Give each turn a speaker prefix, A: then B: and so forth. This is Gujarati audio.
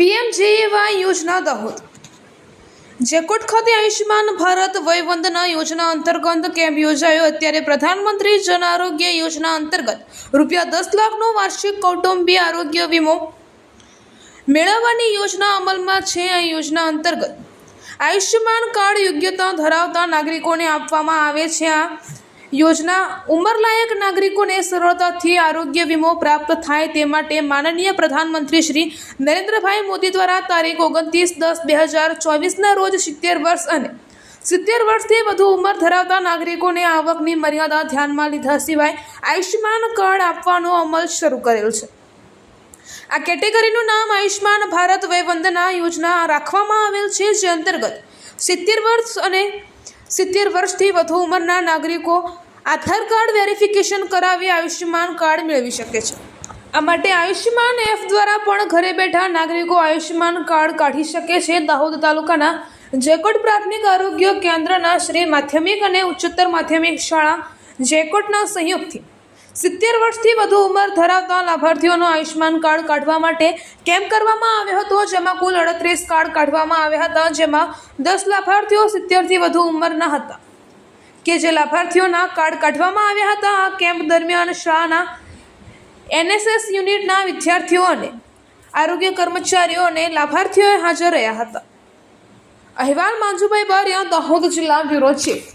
A: પીએમજેએવાય યોજના દાહોદ જેકોટ ખાતે આયુષ્યમાન ભારત વય વંદના યોજના અંતર્ગત કેમ્પ યોજાયો। અત્યારે પ્રધાનમંત્રી જન આરોગ્ય યોજના અંતર્ગત ₹10 લાખનો વાર્ષિક કૌટુંબિક આરોગ્ય વીમો મેળવવાની યોજના અમલમાં છે। આ યોજના અંતર્ગત આયુષ્યમાન કાર્ડ યોગ્યતા ધરાવતા નાગરિકોને આપવામાં આવે છે। આ યોજના ઉંમરલાયક નાગરિકોને સરળતાથી આરોગ્ય વીમો પ્રાપ્ત થાય તે માટે માનનીય પ્રધાનમંત્રી શ્રી નરેન્દ્રભાઈ મોદી દ્વારા તારીખ 29/10/2024ના રોજ 70 વર્ષ અને 70 વર્ષથી વધુ ઉંમર ધરાવતા નાગરિકોને આવકની મર્યાદા ધ્યાનમાં લીધા સિવાય આયુષ્યમાન કાર્ડ આપવાનો અમલ શરૂ કરેલ છે। આ કેટેગરીનું નામ આયુષ્યમાન ભારત વય વંદના યોજના રાખવામાં આવેલ છે, જે અંતર્ગત 70 વર્ષ અને 70 વર્ષથી વધુ ઉંમરના નાગરિકો આધાર કાર્ડ વેરિફિકેશન કરાવી આયુષ્યમાન કાર્ડ મેળવી શકે છે। આ માટે આયુષ્યમાન એપ દ્વારા પણ ઘરે બેઠા નાગરિકો આયુષ્યમાન કાર્ડ કાઢી શકે છે। દાહોદ તાલુકાના જેકોટ પ્રાથમિક આરોગ્ય કેન્દ્રના શ્રી માધ્યમિક અને ઉચ્ચતર માધ્યમિક શાળા જેકોટના સહયોગથી 70 વર્ષથી વધુ ઉંમર ધરાવતા લાભાર્થીઓનો આયુષ્યમાન કાર્ડ કાઢવા માટે કેમ્પ કરવામાં આવ્યો હતો, જેમાં કુલ 38 કાર્ડ કાઢવામાં આવ્યા હતા, જેમાં 10 લાભાર્થીઓ 70થી વધુ ઉંમરના હતા કે જે લાભાર્થીઓના કાર્ડ કાઢવામાં આવ્યા હતા। આ કેમ્પ દરમિયાન શાળાના એનએસએસ યુનિટના વિદ્યાર્થીઓ અને આરોગ્ય કર્મચારીઓ અને લાભાર્થીઓ હાજર રહ્યા હતા। અહેવાલ માંજુભાઈ બારિયા, દાહોદ જિલ્લા બ્યુરો ચીફ।